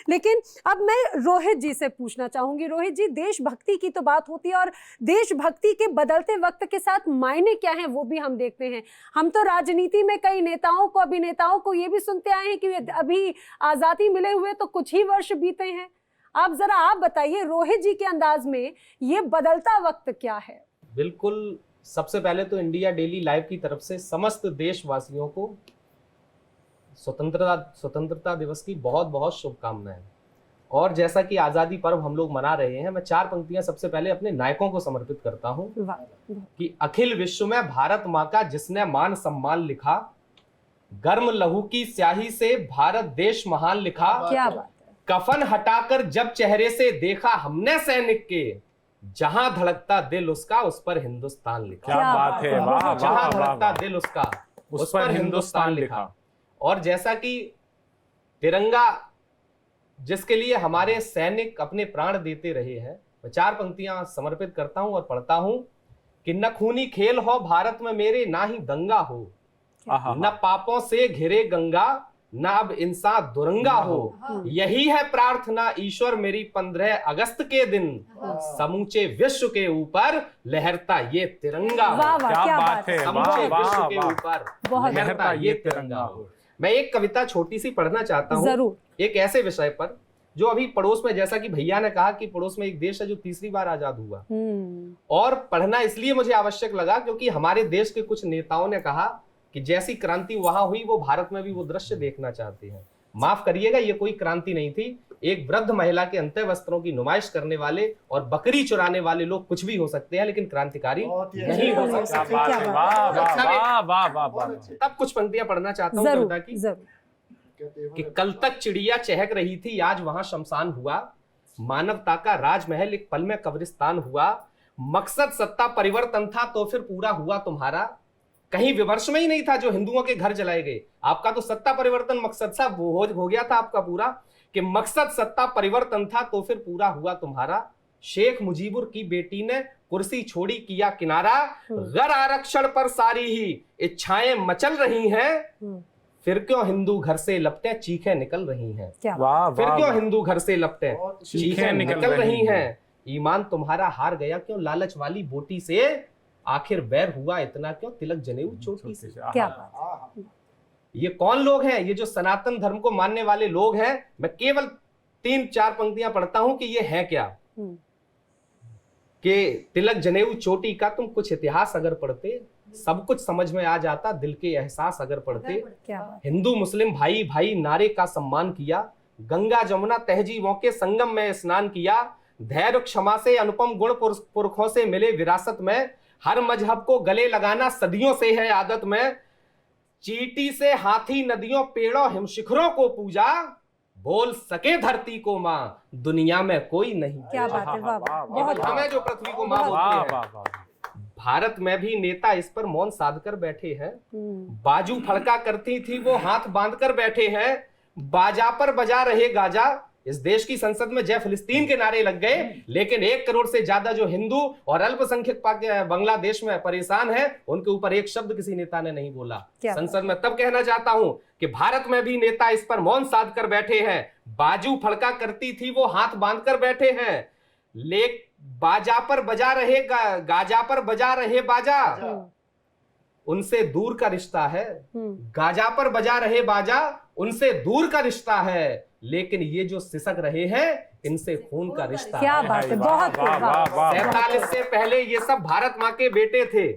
लेकिन अब मैं रोहित जी से पूछना चाहूंगी। रोहित जी, देशभक्ति की तो बात होती है और देशभक्ति के बदलते वक्त के साथ मायने क्या हैं वो भी हम देखते हैं। हम तो राजनीति में कई नेताओं को, अभिनेताओं को ये भी सुनते आए हैं कि अभी आजादी मिले हुए तो कुछ ही वर्ष बीते हैं। आप बताइए रोहित जी के अंदाज में ये बदलता वक्त क्या है? बिल्कुल, सबसे पहले तो इंडिया डेली लाइव की तरफ से समस्त देशवासियों को स्वतंत्रता दिवस की बहुत बहुत शुभकामनाएं। और जैसा कि आजादी पर्व हम लोग मना रहे हैं, मैं 4 पंक्तियां सबसे पहले अपने नायकों को समर्पित करता हूं कि अखिल विश्व में भारत मां का जिसने मान सम्मान लिखा, गर्म लहू की स्याही से भारत देश महान लिखा। क्या बात है। कफन हटाकर जब चेहरे से देखा हमने सैनिक के, जहां धड़कता दिल उसका उस पर हिंदुस्तान लिखा। क्या बात है, वाह, जहां धड़कता दिल उसका उस पर हिंदुस्तान लिखा। और जैसा कि तिरंगा जिसके लिए हमारे सैनिक अपने प्राण देते रहे हैं, मैं 4 पंक्तियां समर्पित करता हूं और पढ़ता हूं कि न खूनी खेल हो भारत में मेरे, ना ही दंगा हो, न पापों से घिरे गंगा, न अब इंसान दुरंगा हो। यही है प्रार्थना ईश्वर मेरी 15 अगस्त के दिन, समूचे विश्व के ऊपर लहरता ये तिरंगा हो। क्या बात है, समूचे विश्व के ऊपर लहरता ये तिरंगा हो। मैं एक कविता छोटी सी पढ़ना चाहता हूँ एक ऐसे विषय पर जो अभी पड़ोस में, जैसा कि भैया ने कहा कि पड़ोस में एक देश है जो तीसरी बार आजाद हुआ, और पढ़ना इसलिए मुझे आवश्यक लगा क्योंकि हमारे देश के कुछ नेताओं ने कहा कि जैसी क्रांति वहां हुई वो भारत में भी वो दृश्य देखना चाहते हैं। माफ करिएगा, ये कोई क्रांति नहीं थी। एक वृद्ध महिला के अंत्य वस्त्रों की नुमाइश करने वाले और बकरी चुराने वाले लोग कुछ भी हो सकते हैं, लेकिन क्रांतिकारी नहीं हो सकते। तब कुछ पंक्तियां पढ़ना चाहता हूँ कविता की कि कल तक चिड़िया चहक रही थी, आज वहां शमशान हुआ, मानवता का राजमहल एक पल में कब्रिस्तान हुआ, मकसद सत्ता परिवर्तन था तो फिर पूरा हुआ तुम्हारा, कहीं विमर्श में ही नहीं था जो हिंदुओं के घर जलाए गए। आपका तो सत्ता परिवर्तन मकसद था, वो हो गया था आपका पूरा, कि मकसद सत्ता परिवर्तन था तो फिर पूरा हुआ तुम्हारा। शेख मुजीबुर की बेटी ने कुर्सी छोड़ी किया किनारा, गर आरक्षण पर सारी ही इच्छाएं मचल रही हैं, फिर क्यों हिंदू घर से लपटे चीखें निकल रही हैं। फिर क्यों हिंदू घर से लपटे चीखें निकल रही हैं, ईमान तुम्हारा हार गया क्यों लालच वाली बोटी से, आखिर बैर हुआ इतना क्यों तिलक जनेऊ चोटी से। क्या बात। ये कौन लोग हैं? ये जो सनातन धर्म को मानने वाले लोग हैं। मैं केवल 3-4 पंक्तियां पढ़ता हूं कि ये है क्या। कि तिलक जनेऊ चोटी का तुम कुछ इतिहास अगर पढ़ते, सब कुछ समझ में आ जाता, दिल के एहसास अगर पढ़ते। हिंदू मुस्लिम भाई भाई नारे का सम्मान किया, गंगा जमुना तहजीबों के संगम में स्नान किया, धैर्य क्षमा से अनुपम गुण पुरखों से मिले विरासत में, हर मजहब को गले लगाना सदियों से है आदत में, चींटी से हाथी नदियों पेड़ों हिमशिखरों को पूजा, बोल सके धरती को मां दुनिया में कोई नहीं। क्या बात है, बहुत हमें जो पृथ्वी को मां बोलते हैं। भारत में भी नेता इस पर मौन साध कर बैठे हैं, बाजू फड़का करती थी वो हाथ बांध कर बैठे हैं, बाजा पर बजा रहे गाजा, इस देश की संसद में जय फिलिस्तीन के नारे लग गए, लेकिन 1 करोड़ से ज्यादा जो हिंदू और अल्पसंख्यक बांग्लादेश में परेशान है, उनके ऊपर एक शब्द किसी नेता ने नहीं बोला। संसद में तब कहना चाहता हूं कि भारत में भी नेता इस पर मौन साध कर बैठे हैं, बाजू फड़का करती थी वो हाथ बांध कर बैठे हैं, बाजा पर बजा रहे गाजा पर बजा रहे बाजा, उनसे दूर का रिश्ता है, गाजा पर बजा रहे बाजा उनसे दूर का रिश्ता है, लेकिन ये जो सिसक रहे हैं इनसे खून का रिश्ता क्या बात है। बहुत 47 से पहले ये सब भारत माँ के बेटे थे,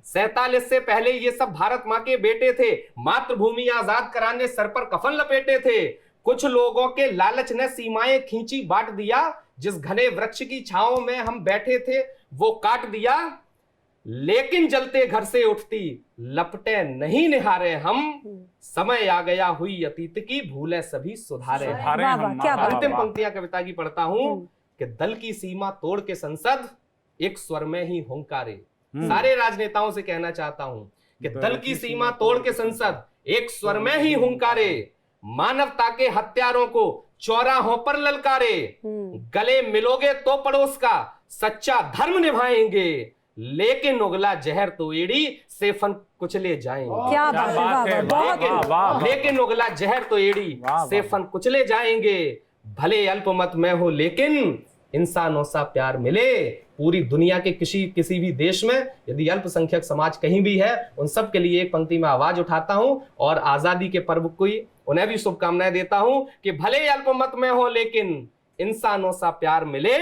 47 से पहले ये सब भारत माँ के बेटे थे, मातृभूमि आजाद कराने सर पर कफन लपेटे थे, कुछ लोगों के लालच ने सीमाएं खींची बांट दिया, जिस घने वृक्ष की छांव में हम बैठे थे वो काट दिया, लेकिन जलते घर से उठती लपटे नहीं निहारे हम, समय आ गया हुई अतीत की भूले सभी सुधारे। अंतिम पंक्तियां कविता की पढ़ता हूं कि दल की सीमा तोड़ के संसद एक स्वर में ही हुंकारे। सारे राजनेताओं से कहना चाहता हूं कि दल की सीमा तोड़ के संसद एक स्वर में ही हुंकारे, मानवता के हत्यारों को चौराहों पर ललकारे, गले मिलोगे तो पड़ोस का सच्चा धर्म निभाएंगे, लेकिन उगला जहर तो एड़ी से फन कुचले जाएंगे। क्या बात है। लेकिन उगला जहर तो एड़ी से फन कुचले जाएंगे, भले अल्पमत में हो लेकिन इंसानों सा प्यार मिले। पूरी दुनिया के किसी भी देश में यदि अल्पसंख्यक समाज कहीं भी है, उन सब के लिए एक पंक्ति में आवाज उठाता हूं और आजादी के पर्व को उन्हें भी शुभकामनाएं देता हूं कि भले अल्पमत में हो लेकिन इंसानों सा प्यार मिले,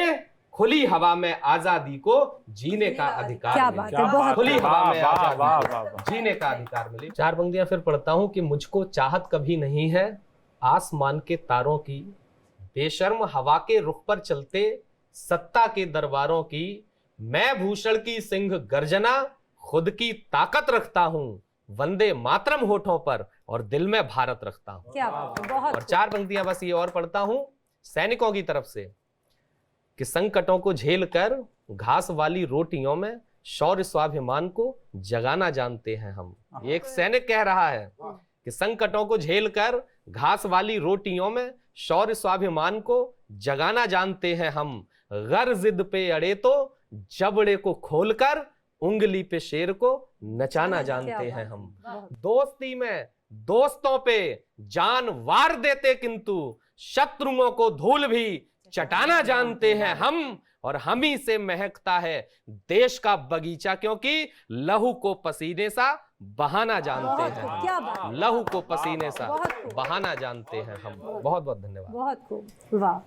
खुली हवा में आजादी को जीने का अधिकार क्या मिले। बात है, बहुत खुली हवा में वाह, आजादी वाह, को वाह, वाह। जीने का अधिकार मिले। 4 पंक्तियां फिर पढ़ता हूं कि मुझको चाहत कभी नहीं है आसमान के तारों की, बेशर्म हवा के रुख पर चलते सत्ता के दरबारों की, मैं भूषण की सिंह गर्जना खुद की ताकत रखता हूं, वंदे मातरम होठों पर और दिल में भारत रखता हूं। क्या बात है, बहुत और 4 पंक्तियां बस ये और पढ़ता हूं सैनिकों की तरफ से कि संकटों को झेल कर घास वाली रोटियों में शौर्य स्वाभिमान को जगाना जानते हैं हम। ये एक सैनिक कह रहा है कि संकटों को झेल कर घास वाली रोटियों में शौर्य स्वाभिमान को जगाना जानते हैं हम, गर जिद पे अड़े तो जबड़े को खोलकर उंगली पे शेर को नचाना जानते हैं हम। दोस्ती में दोस्तों पे जान वार देते किंतु शत्रुओं को धूल भी चटाना जानते हैं हम, और हम ही से महकता है देश का बगीचा क्योंकि लहू को पसीने सा बहाना जानते हैं क्या हम। बात, लहू को पसीने सा बहुत खूब। बहाना जानते हैं हम। बहुत बहुत धन्यवाद। बहुत खूब, वाह।